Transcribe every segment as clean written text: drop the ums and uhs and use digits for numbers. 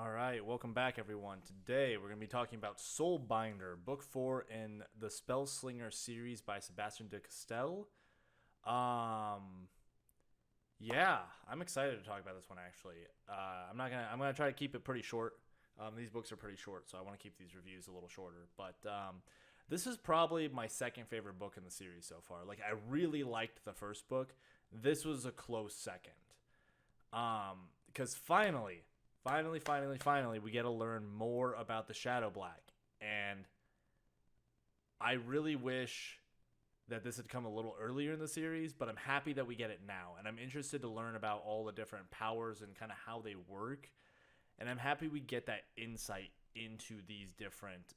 All right, welcome back, everyone. Today we're going to be talking about Soulbinder, Book 4 in the Spellslinger series by Sebastien de Castell. Um, yeah, I'm excited to talk about this one. Actually, I'm not gonna. I'm gonna try to keep it pretty short. These books are pretty short, so I want to keep these reviews a little shorter. But this is probably my second favorite book in the series so far. Like, I really liked the first book. This was a close second. Because finally, we get to learn more about the Shadow Black, and I really wish that this had come a little earlier in the series, but I'm happy that we get it now, and I'm interested to learn about all the different powers and kind of how they work, and I'm happy we get that insight into these different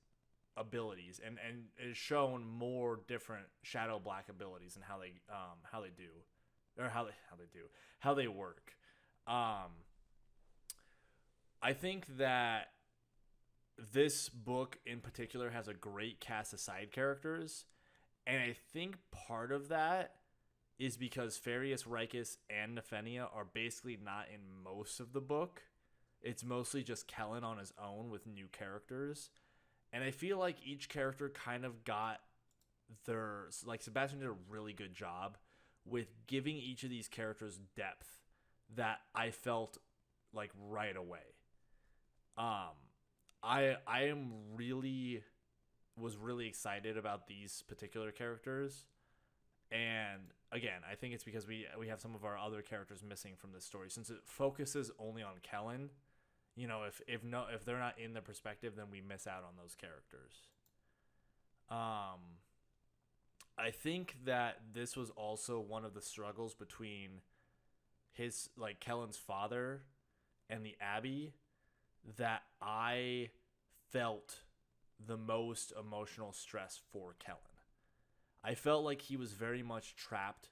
abilities, and is shown more different Shadow Black abilities and how they do, or how they work. Um, I think that this book in particular has a great cast of side characters, and I think part of that is because Farius, Rikus, and Nephenia are basically not in most of the book. It's mostly just Kellen on his own with new characters, and I feel like each character kind of got their, like, Sebastian did a really good job with giving each of these characters depth that I felt like right away. Um, I am really was really excited about these particular characters, and again, I think it's because we have some of our other characters missing from this story since it focuses only on Kellen. You know, if they're not in the perspective, then we miss out on those characters. Um, I think that this was also one of the struggles between his, like, Kellen's father and the Abbey that I felt the most emotional stress for Kellen. I felt like he was very much trapped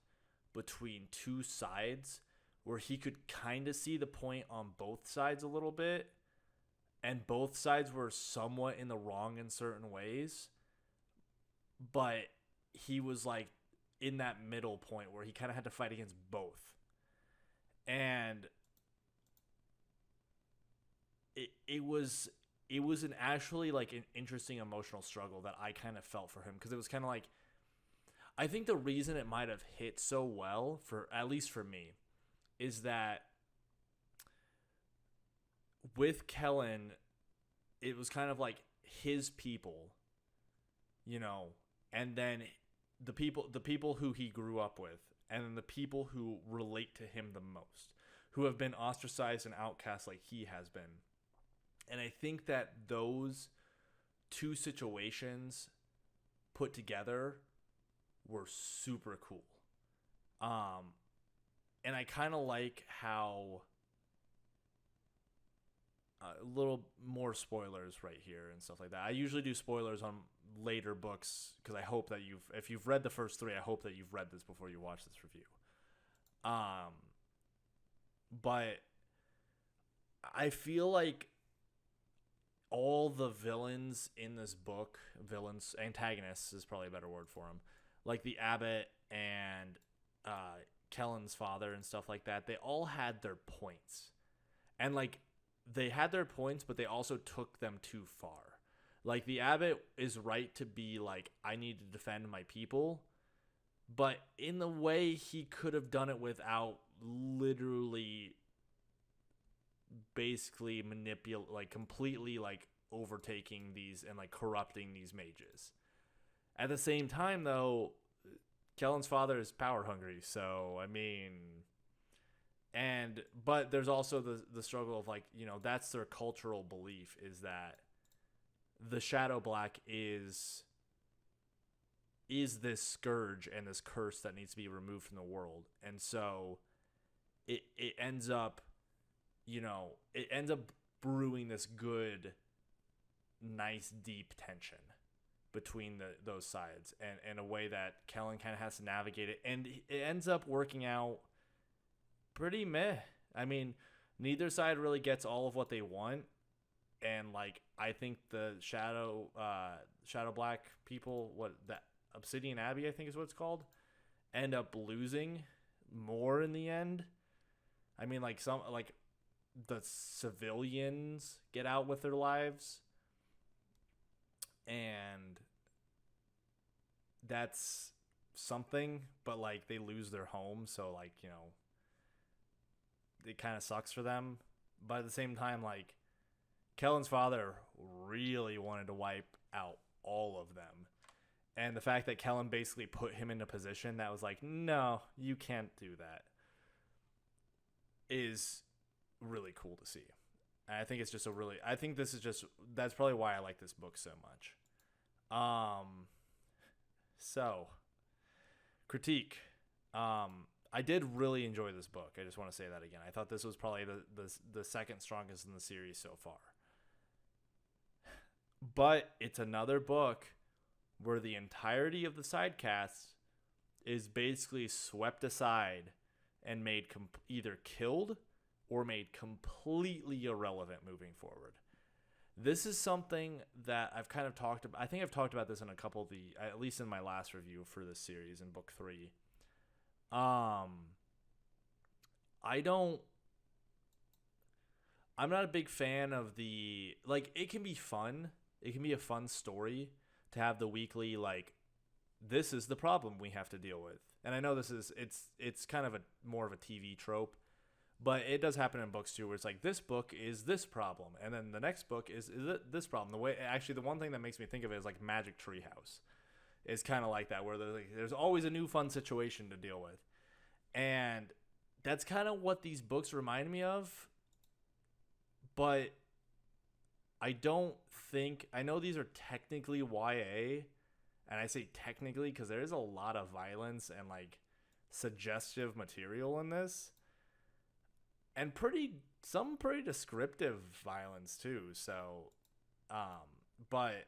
between two sides where he could kind of see the point on both sides a little bit, and both sides were somewhat in the wrong in certain ways, but he was like in that middle point where he kind of had to fight against both. And it was an actually, like, an interesting emotional struggle that I kind of felt for him, because it was kind of like, I think the reason it might have hit so well, for at least for me, is that with Kellen, it was kind of like his people, you know, and then the people who he grew up with, and then the people who relate to him the most, who have been ostracized and outcast like he has been. And I think that those two situations put together were super cool. Um, and I kind of like how a little more spoilers right here and stuff like that. I usually do spoilers on later books because I hope that if you've read the first three, I hope that you've read this before you watch this review. Um, but I feel like all the villains in this book, antagonists is probably a better word for them, like the abbot and Kellen's father and stuff like that, they all had their points. And, like, they had their points, but they also took them too far. Like, the abbot is right to be like, I need to defend my people, but in the way he could have done it without literally basically manipulate, like, completely, like, overtaking these and, like, corrupting these mages. At the same time, though, Kellen's father is power hungry, so I mean, but there's also the struggle of, like, you know, that's their cultural belief, is that the Shadow Black is this scourge and this curse that needs to be removed from the world. And so it ends up, you know, it ends up brewing this good, nice, deep tension between those sides, and in a way that Kellen kind of has to navigate it, and it ends up working out pretty meh. I mean, neither side really gets all of what they want, and, like, I think the Shadow Black people, what, that Obsidian Abbey, I think is what it's called, end up losing more in the end. I mean, like, the civilians get out with their lives, and that's something, but like they lose their home, so like, you know, it kind of sucks for them. But at the same time, like, Kellen's father really wanted to wipe out all of them. And the fact that Kellen basically put him in a position that was like, no, you can't do that, is really cool to see. And I think it's just I think this is just, that's probably why I like this book so much. So, critique. I did really enjoy this book. I just want to say that again. I thought this was probably the second strongest in the series so far. But it's another book where the entirety of the side cast is basically swept aside and made either killed or made completely irrelevant moving forward. This is something that I've kind of talked about. I think I've talked about this in a couple of at least in my last review for this series in book 3. I'm not a big fan of like, it can be fun. It can be a fun story to have the weekly, like, this is the problem we have to deal with. And I know it's kind of more of a TV trope, but it does happen in books too, where it's like, this book is this problem, and then the next book is this problem. The one thing that makes me think of it is like Magic Treehouse. It's kind of like that, where there's always a new fun situation to deal with. And that's kind of what these books remind me of. But I know these are technically YA, and I say technically because there is a lot of violence and like suggestive material in this, and some pretty descriptive violence too. So, but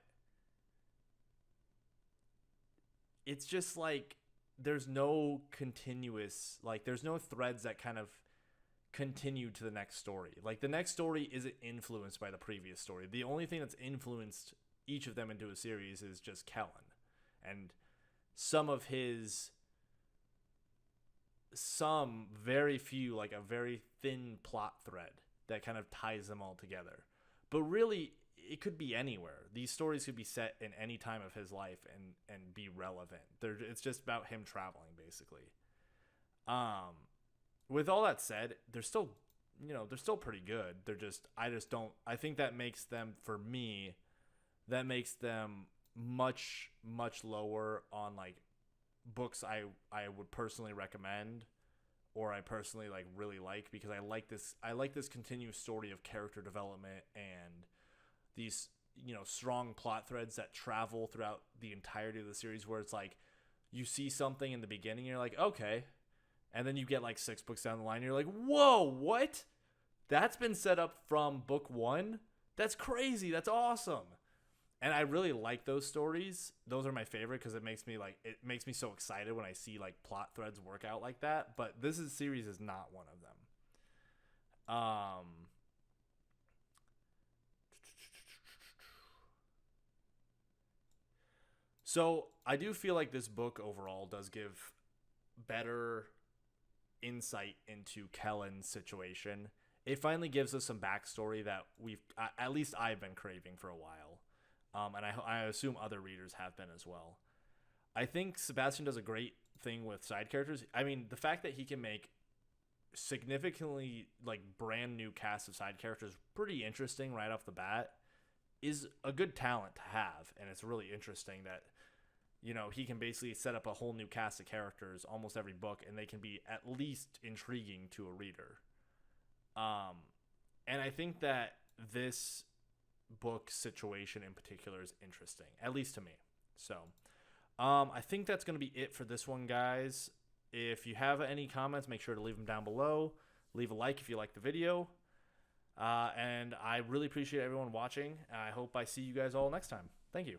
it's just like, there's no continuous, like, there's no threads that kind of continue to the next story. Like, the next story isn't influenced by the previous story. The only thing that's influenced each of them into a series is just Kellen and some very few, like a very thin plot thread that kind of ties them all together. But really, it could be anywhere. These stories could be set in any time of his life and be relevant. It's just about him traveling, basically. With all that said, they're still pretty good. I think that makes them, for me, that makes them much, much lower on like books I would personally recommend, or I personally like really like, because I like this continuous story of character development and these, you know, strong plot threads that travel throughout the entirety of the series, where it's like, you see something in the beginning and you're like, okay, and then you get like 6 books down the line and you're like, whoa, what? That's been set up from book 1? That's crazy. That's awesome. And I really like those stories. Those are my favorite because it makes me so excited when I see like plot threads work out like that. But this series is not one of them. So I do feel like this book overall does give better insight into Kellen's situation. It finally gives us some backstory that at least I've been craving for a while. And I assume other readers have been as well. I think Sebastien does a great thing with side characters. I mean, the fact that he can make significantly like brand new cast of side characters pretty interesting right off the bat is a good talent to have. And it's really interesting that, you know, he can basically set up a whole new cast of characters almost every book, and they can be at least intriguing to a reader. And I think that this book situation in particular is interesting, at least to me. So I think that's going to be it for this one, guys. If you have any comments, make sure to leave them down below. Leave a like if you like the video. And I really appreciate everyone watching. I hope I see you guys all next time. Thank you.